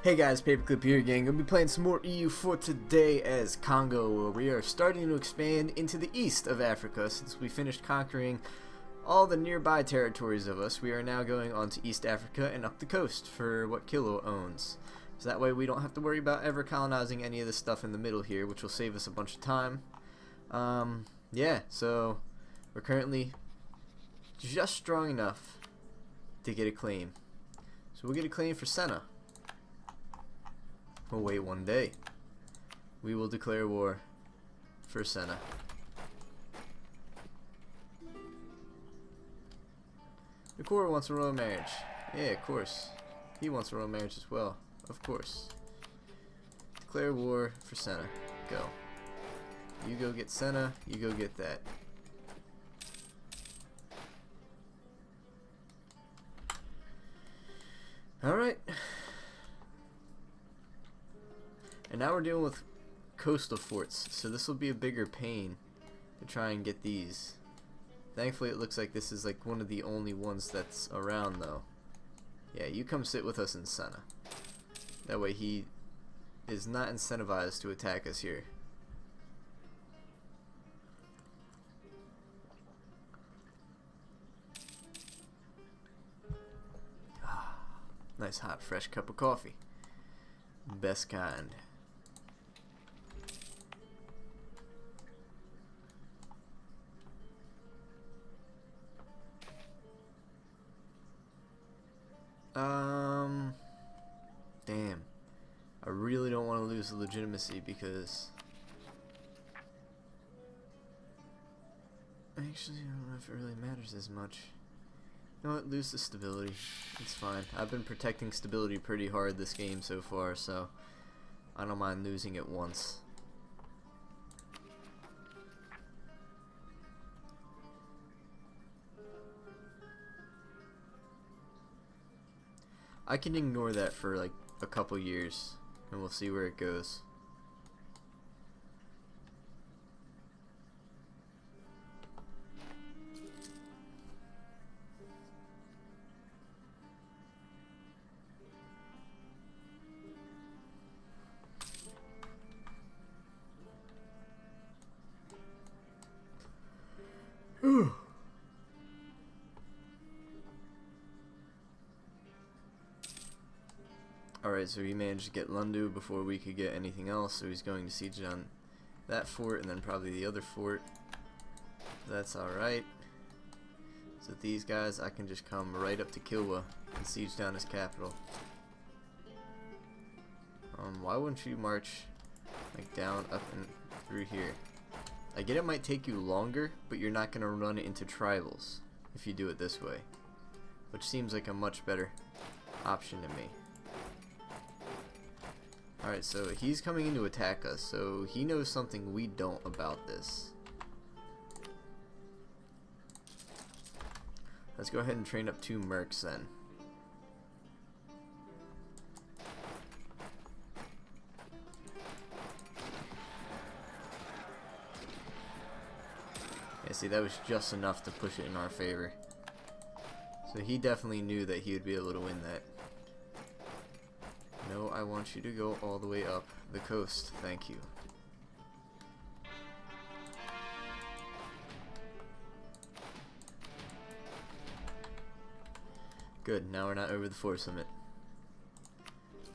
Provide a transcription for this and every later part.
Hey guys, Paperclip here again. Gonna be playing some more EU for today as Congo, where we are starting to expand into the east of Africa. Since we finished conquering all the nearby territories of us, we are now going on to East Africa and up the coast for what Kilo owns. So that way we don't have to worry about ever colonizing any of the stuff in the middle here, which will save us a bunch of time. Yeah, so we're currently just strong enough to get a claim. So we'll get a claim for Senna. We'll wait one day. We will declare war for Senna. The Core wants a royal marriage. Yeah, of course. He wants a royal marriage as well. Of course. Declare war for Senna. Go. You go get Senna. You go get that. Alright. And now we're dealing with coastal forts, so this will be a bigger pain to try and get these. Thankfully it looks like this is like one of the only ones that's around though. Yeah, you come sit with us in Senna. That way he is not incentivized to attack us here. Nice hot fresh cup of coffee. Best kind. Damn. I really don't want to lose the legitimacy because actually I don't know if it really matters as much. You know what? Lose the stability. It's fine. I've been protecting stability pretty hard this game so far, so I don't mind losing it once. I can ignore that for like a couple years and we'll see where it goes. Whew. Alright, so he managed to get Lundu before we could get anything else, so he's going to siege on that fort and then probably the other fort. That's alright. So these guys, I can just come right up to Kilwa and siege down his capital. Why wouldn't you march like down, up, and through here? I get it might take you longer, but you're not going to run into tribals if you do it this way, which seems like a much better option to me. Alright, so he's coming in to attack us, so he knows something we don't about this. Let's go ahead and train up 2 mercs then. Yeah, see, that was just enough to push it in our favor. So he definitely knew that he would be able to win that. No, I want you to go all the way up the coast. Thank you. Good, now we're not over the force limit.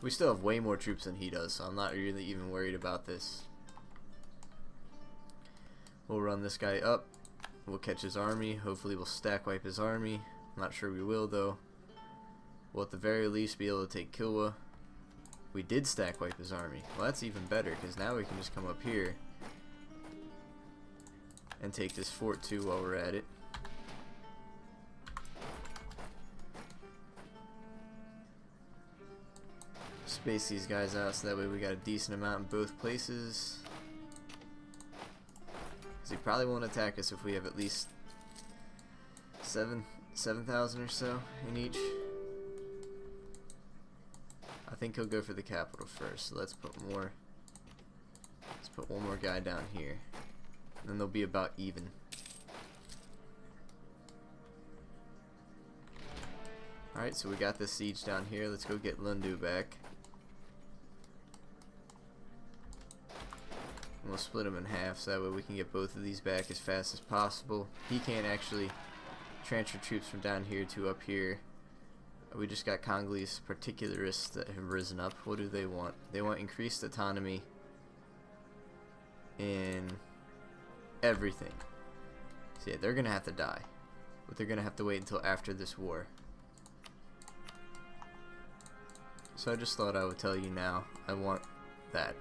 We still have way more troops than he does, so I'm not really even worried about this. We'll run this guy up. We'll catch his army. Hopefully we'll stack wipe his army. I'm not sure we will though. We'll at the very least be able to take Kilwa. We did stack wipe his army. Well, that's even better because now we can just come up here and take this fort too while we're at it. Space these guys out so that way we got a decent amount in both places. Because he probably won't attack us if we have at least 7,000 or so in each. I think he'll go for the capital first, so let's put one more guy down here. And then they'll be about even. Alright, so we got this siege down here. Let's go get Lundu back. we'll split them in half so that way we can get both of these back as fast as possible. He can't actually transfer troops from down here to up here. We just got Congolese particularists that have risen up. What do they want? They want increased autonomy in everything. So yeah, they're gonna have to die, but they're gonna have to wait until after this war. So I just thought I would tell you now. I want that.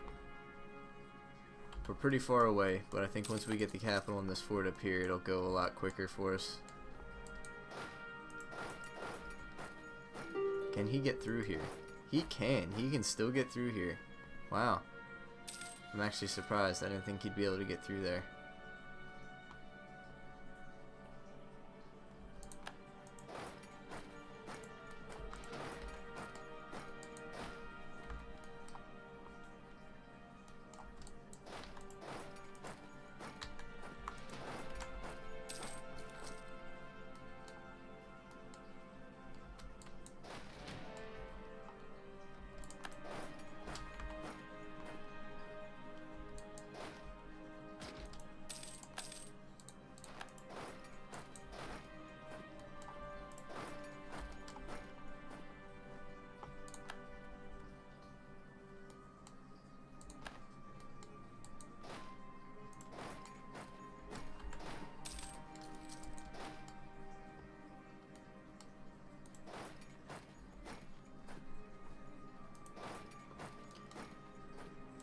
We're pretty far away, but I think once we get the capital in this fort up here, it'll go a lot quicker for us. Can he get through here? He can. He can still get through here. Wow. I'm actually surprised. I didn't think he'd be able to get through there.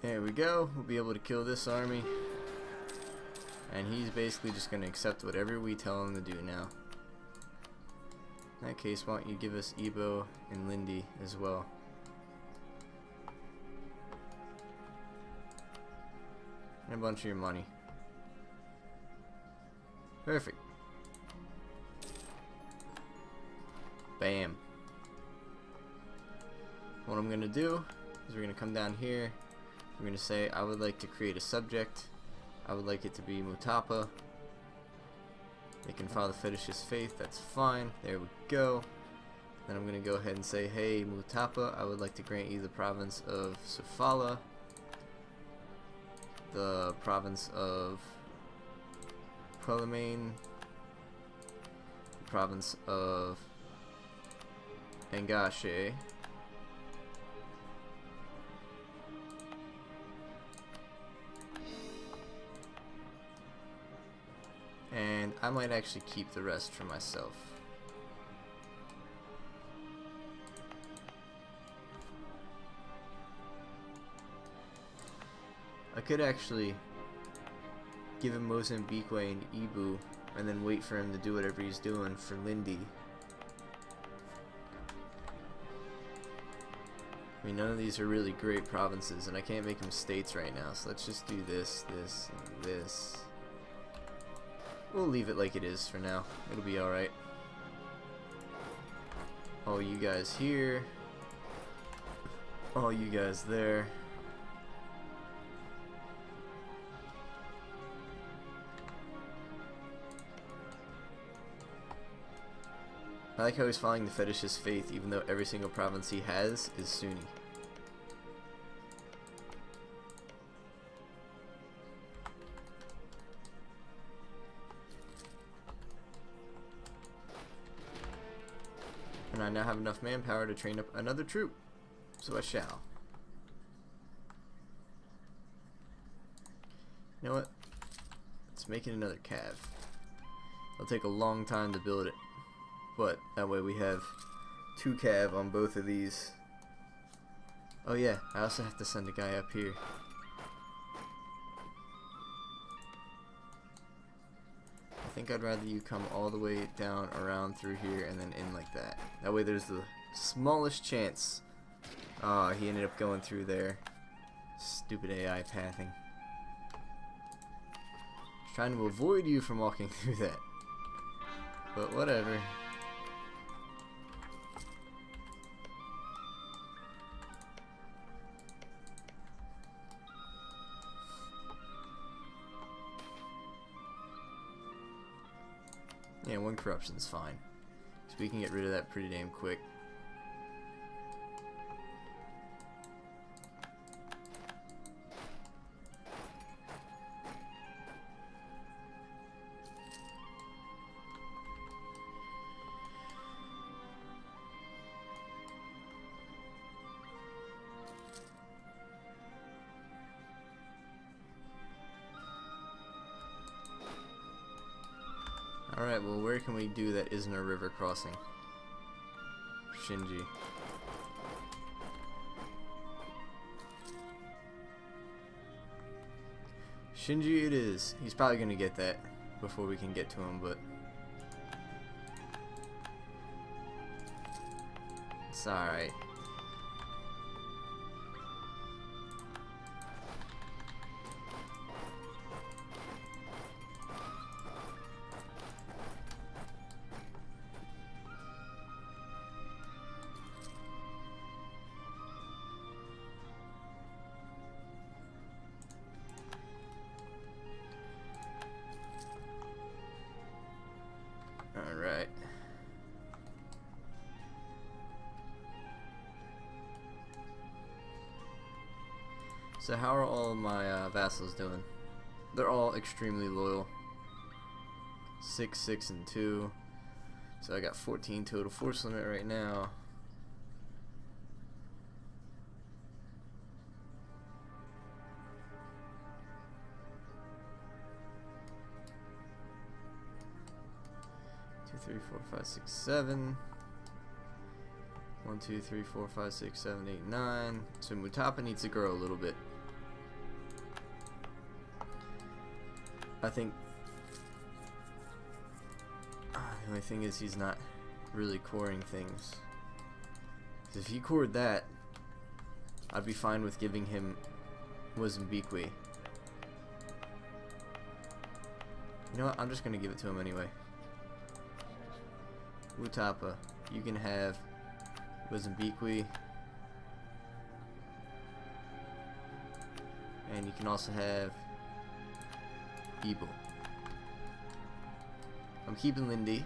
There we go. We'll be able to kill this army. And he's basically just going to accept whatever we tell him to do now. In that case, why don't you give us Ebo and Lindy as well. And a bunch of your money. Perfect. Bam. What I'm going to do is we're going to come down here. We're going to say, I would like to create a subject. I would like it to be Mutapa. They can follow the fetishist faith. That's fine. There we go. Then I'm going to go ahead and say, hey, Mutapa, I would like to grant you the province of Sofala, the province of Quelimane, the province of Angashe, and I might actually keep the rest for myself. I could actually give him Mozambique and Ibu and then wait for him to do whatever he's doing for Lindy. I mean, none of these are really great provinces, and I can't make them states right now, so let's just do this, this, and this. We'll leave it like it is for now. It'll be alright. All you guys here. All you guys there. I like how he's following the fetishist faith even though every single province he has is Sunni. And I now have enough manpower to train up another troop, so I shall. You know what? Let's make it another cav. It'll take a long time to build it, but that way we have 2 cav on both of these. Oh yeah, I also have to send a guy up here. I think I'd rather you come all the way down around through here and then in like that. That way there's the smallest chance. Ah, he ended up going through there. Stupid AI pathing. Trying to avoid you from walking through that. But whatever. Yeah, 1 corruption's fine. So we can get rid of that pretty damn quick. Alright, well, where can we do that isn't a river crossing? Shinji. Shinji it is. He's probably going to get that before we can get to him, but it's alright. Alright. So how are all my vassals doing? They're all extremely loyal. 6, 6, and 2. So I got 14 total force limit right now. Two, 3, 4, 5, 6, 7. 1, 2, 3, 4, 5, 6, 7, 8, 9. So Mutapa needs to grow a little bit. I think the only thing is he's not really coring things. 'Cause if he cored that, I'd be fine with giving him Mozambique. You know what? I'm just gonna give it to him anyway. Mutapa, you can have Mozambique, and you can also have Evil. I'm keeping Lindy,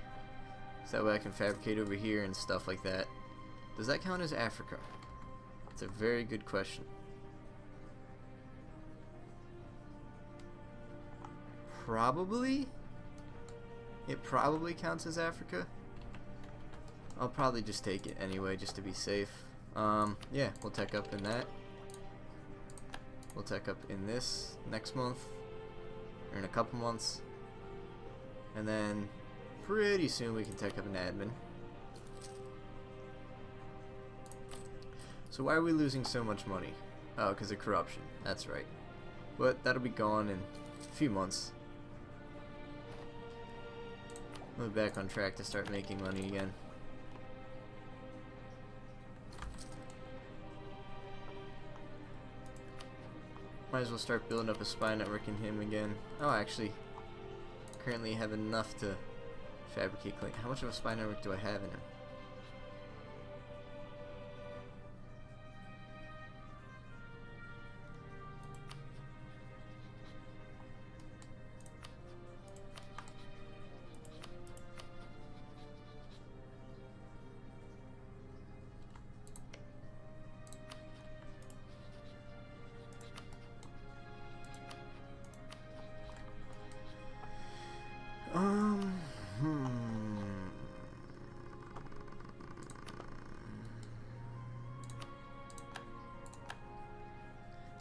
so that way I can fabricate over here and stuff like that. Does that count as Africa? It's a very good question. Probably. It probably counts as Africa. I'll probably just take it anyway, just to be safe. Yeah, we'll tech up in that. We'll tech up in this next month, or in a couple months, and then pretty soon we can tech up an admin. So why are we losing so much money? Oh, because of corruption. That's right. But that'll be gone in a few months. We'll be back on track to start making money again. Might as well start building up a spy network in him again. Oh, actually, currently have enough to fabricate. How much of a spy network do I have in him?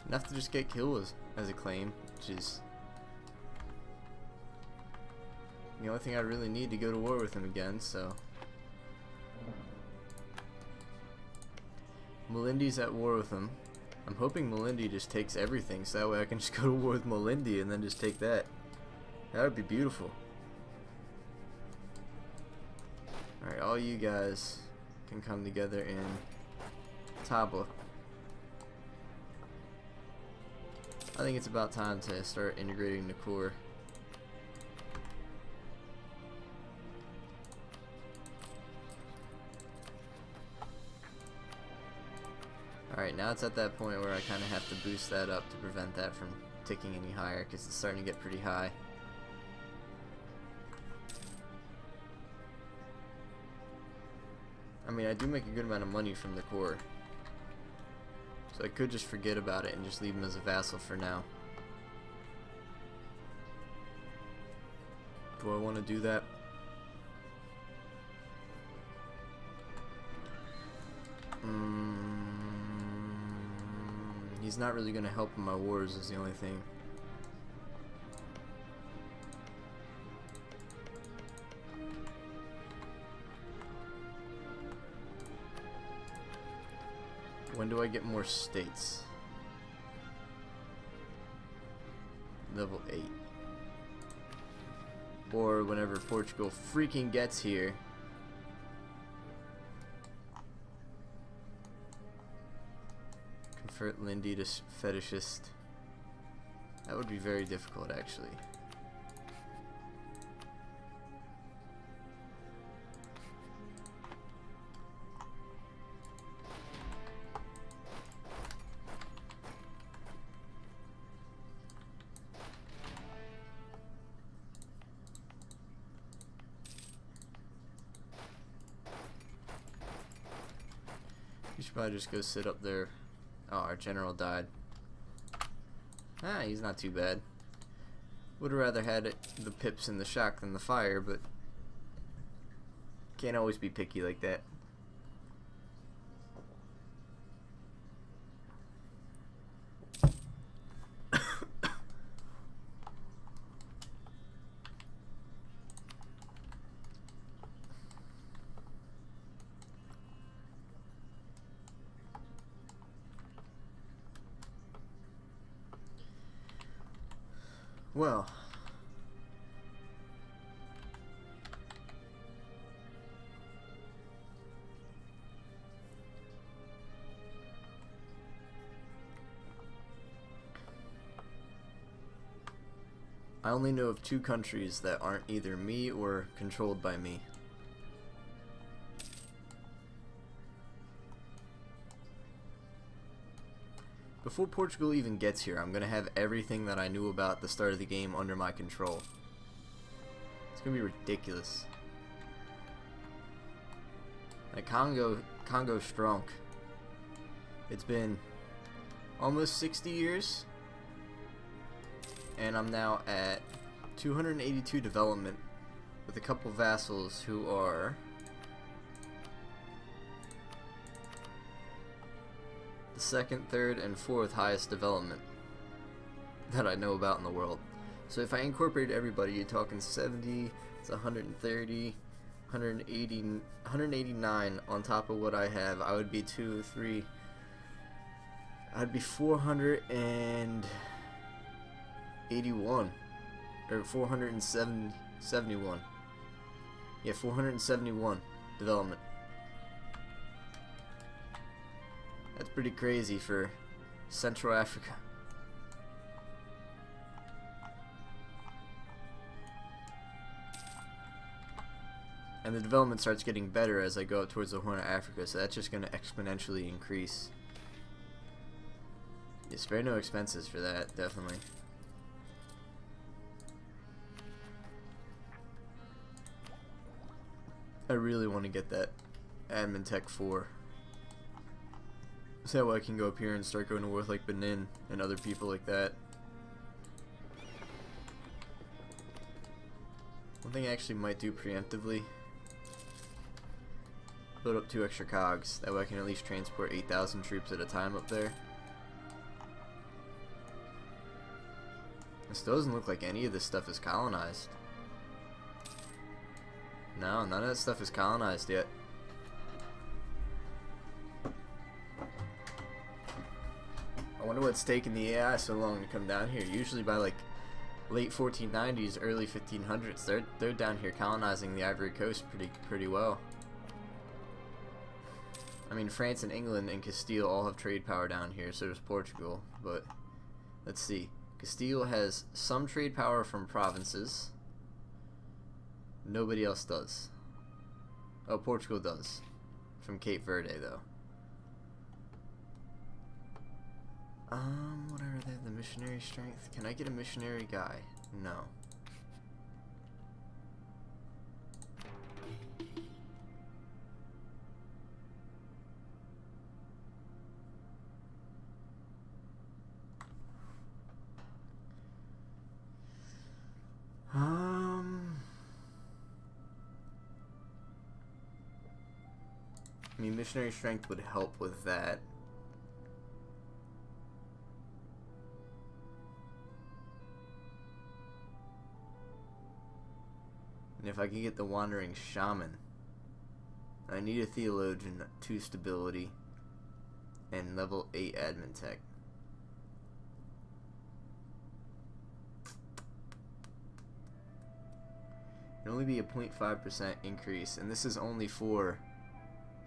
Enough to just get kills as a claim, which is the only thing I really need to go to war with him again, so. Melindy's at war with him. I'm hoping Melindy just takes everything, so that way I can just go to war with Melindy and then just take that. That would be beautiful. Alright, all you guys can come together in Tabla. I think it's about time to start integrating the core. Alright, now it's at that point where I kind of have to boost that up to prevent that from ticking any higher, because it's starting to get pretty high. I mean, I do make a good amount of money from the core. So I could just forget about it and just leave him as a vassal for now. Do I want to do that? He's not really going to help in my wars is the only thing. do I get more states? Level 8. Or whenever Portugal freaking gets here. Convert Lindy to fetishist. That would be very difficult, actually. You should probably just go sit up there. Oh, our general died. Ah, he's not too bad. Would have rather had the pips and the shock than the fire, but can't always be picky like that. Well, I only know of 2 countries that aren't either me or controlled by me. Before Portugal even gets here, I'm going to have everything that I knew about at the start of the game under my control. It's going to be ridiculous. Like Congo's strong. It's been almost 60 years. And I'm now at 282 development with a couple vassals who are the 2nd, 3rd, and 4th highest development that I know about in the world. So if I incorporate everybody, you're talking 70, it's 130, 180, 189 on top of what I have. I would be 2, 3, I'd be 481 or 471. Yeah, 471 development. That's pretty crazy for Central Africa. And the development starts getting better as I go up towards the Horn of Africa, so that's just going to exponentially increase. You spare no expenses for that, definitely. I really want to get that Admin Tech 4. So that way I can go up here and start going to war with like Benin and other people like that. One thing I actually might do preemptively, build up 2 extra cogs. That way I can at least transport 8,000 troops at a time up there. It still doesn't look like any of this stuff is colonized. No, none of that stuff is colonized yet. I wonder what's taking the AI so long to come down here. Usually by like late 1490s, early 1500s, they're down here colonizing the Ivory Coast pretty well. I mean, France and England and Castile all have trade power down here, so does Portugal. But let's see. Castile has some trade power from provinces. Nobody else does. Oh, Portugal does. From Cape Verde, though. What are they? The missionary strength? Can I get a missionary guy? No. I mean, missionary strength would help with that. And if I can get the wandering shaman, I need a theologian, 2 stability, and level 8 admin tech. It'll only be a 0.5% increase, and this is only for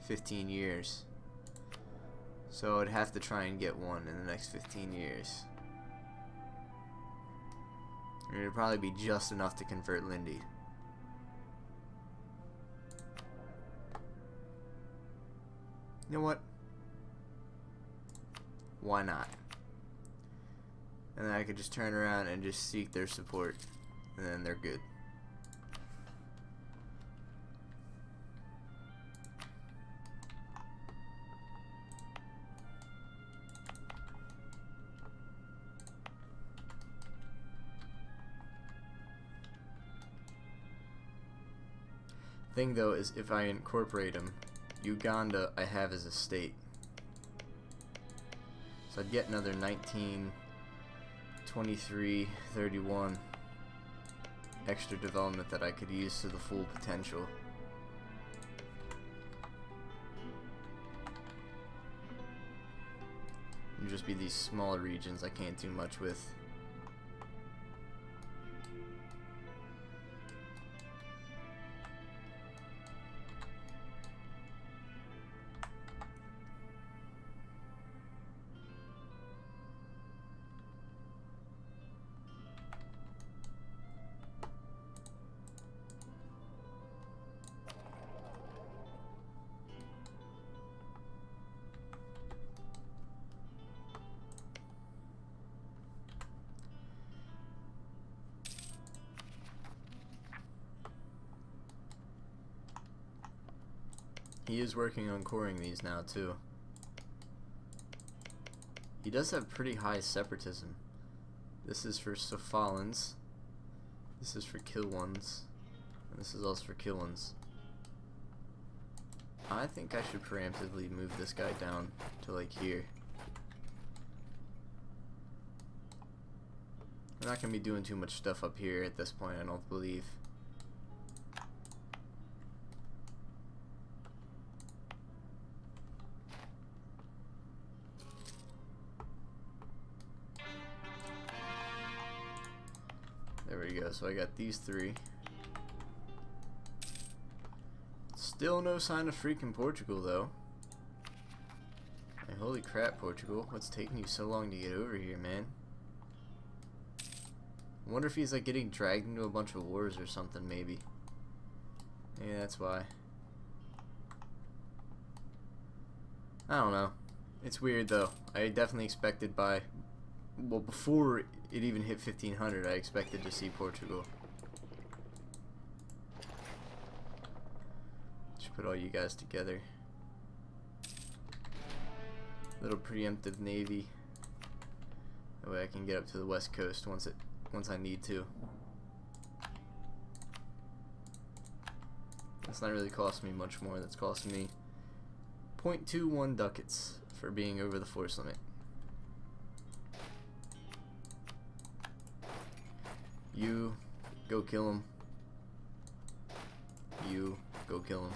15 years. So I'd have to try and get one in the next 15 years. And it'd probably be just enough to convert Lindy. You know what? Why not? And then I could just turn around and just seek their support, and then they're good. Thing though is, if I incorporate them, Uganda I have as a state, so I'd get another 19, 23, 31 extra development that I could use to the full potential. It'd just be these smaller regions I can't do much with. He is working on coring these now too. He does have pretty high separatism. This is for Sophalans. This is for Kilwans. And this is also for Kilwans. I think I should preemptively move this guy down to like here. We're not going to be doing too much stuff up here at this point, I don't believe. There we go, so I got these three. Still no sign of freaking Portugal though. Hey, holy crap, Portugal. What's taking you so long to get over here, man? I wonder if he's like getting dragged into a bunch of wars or something, maybe. Yeah, that's why. I don't know. It's weird though. I definitely expected by, well, before it even hit 1500, I expected to see Portugal. Just put all you guys together. Little preemptive navy. That way I can get up to the west coast once I need to. That's not really costing me much more. That's costing me 0.21 ducats for being over the force limit. You go kill him. You go kill him.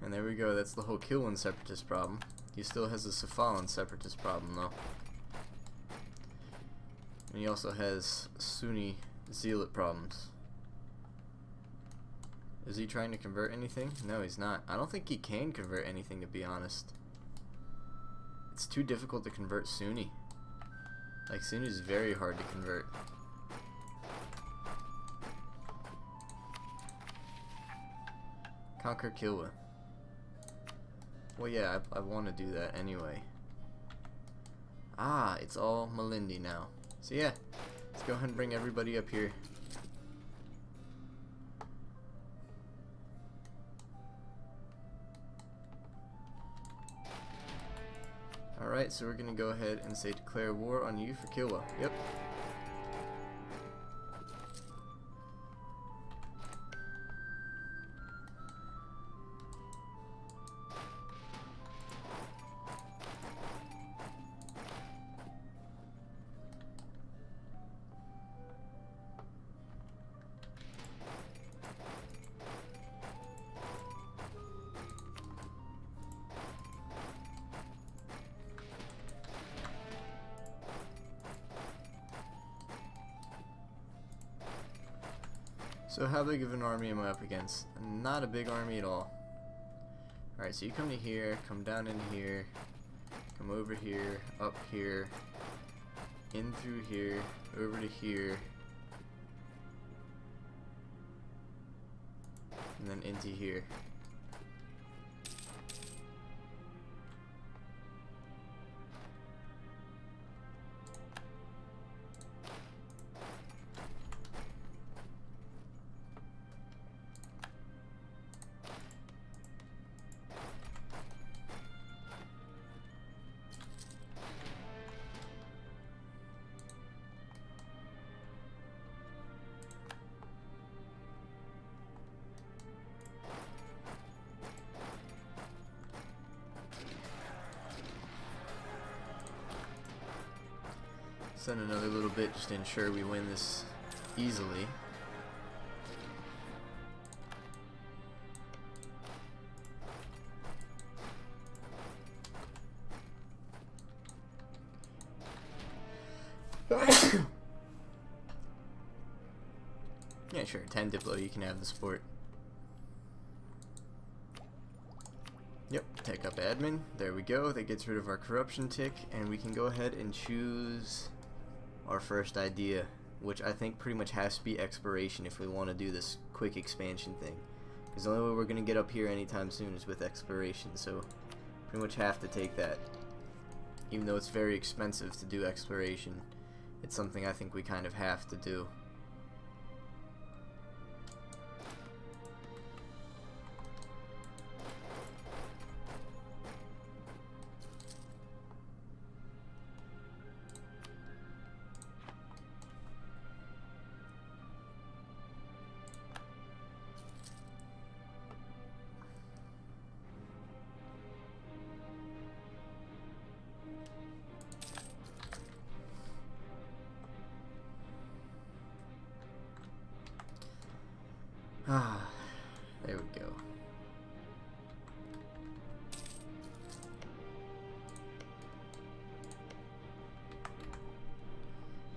And there we go, that's the whole Kilwan separatist problem. He still has a Sophalan separatist problem though. And he also has Sunni zealot problems. Is he trying to convert anything? No, he's not. I don't think he can convert anything, to be honest. It's too difficult to convert Sunni. Like, Sunni is very hard to convert. Conquer Kilwa. Well, yeah, I want to do that anyway. Ah, it's all Malindi now. So yeah, let's go ahead and bring everybody up here. Alright, so we're going to go ahead and say declare war on you for Kilwa. Yep. So how big of an army am I up against? Not a big army at all. Alright, so you come to here, come down in here, come over here, up here, in through here, over to here, and then into here. Send another little bit just to ensure we win this easily. Yeah, sure, 10 Diplo, you can have the sport. Yep, tech up admin. There we go. That gets rid of our corruption tick, and we can go ahead and choose our first idea, which I think pretty much has to be exploration if we want to do this quick expansion thing. Because the only way we're going to get up here anytime soon is with exploration, so pretty much have to take that. Even though it's very expensive to do exploration, it's something I think we kind of have to do. Ah, there we go.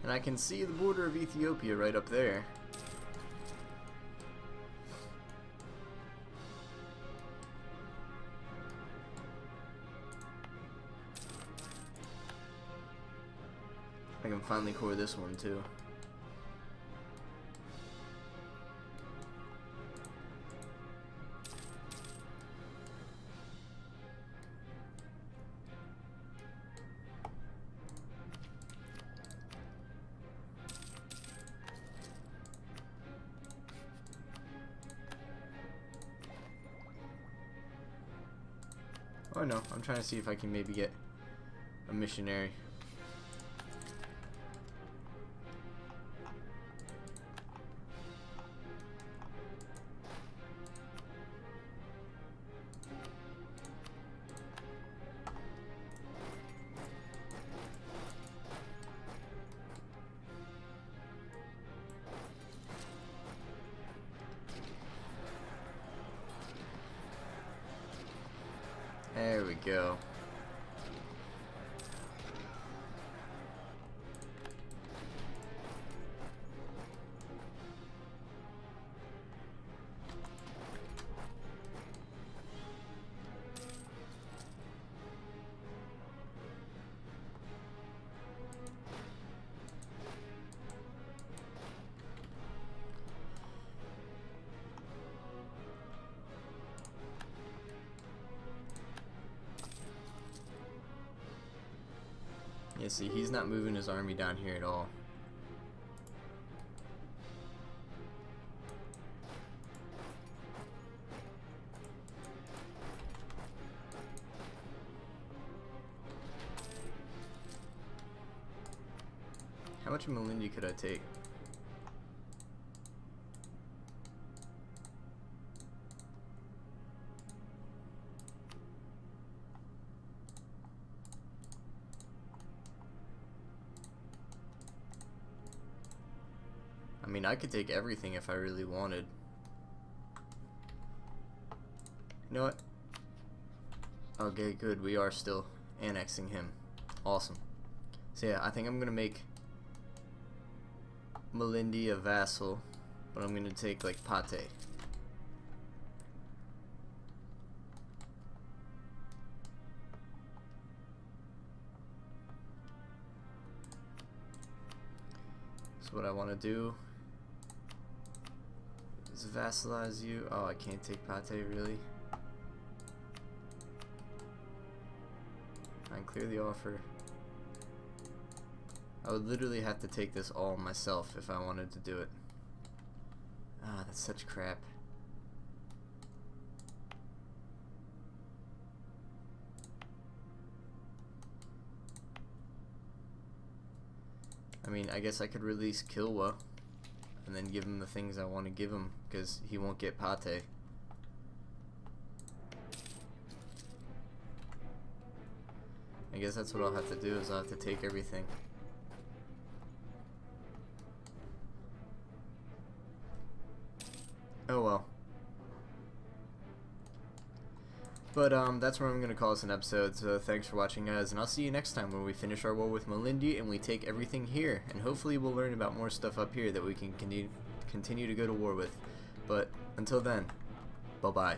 And I can see the border of Ethiopia right up there. I can finally core this one too. Oh no, I'm trying to see if I can maybe get a missionary. There we go. Yeah, see, he's not moving his army down here at all. How much Malindi could I take? I mean, I could take everything if I really wanted. You know what? Okay, good. We are still annexing him. Awesome. So yeah, I think I'm gonna make Malindi a vassal but I'm gonna take like pate. So what I want to do is vassalize you. Oh, I can't take pate, really? Fine, clear the offer. I would literally have to take this all myself if I wanted to do it. Ah, that's such crap. I mean, I guess I could release Kilwa and then give him the things I want to give him, because he won't get pate. I guess that's what I'll have to do, is I'll have to take everything. Oh well. But that's where I'm going to call this an episode, so thanks for watching, guys, and I'll see you next time when we finish our war with Malindi and we take everything here, and hopefully we'll learn about more stuff up here that we can continue to go to war with. But until then, bye-bye.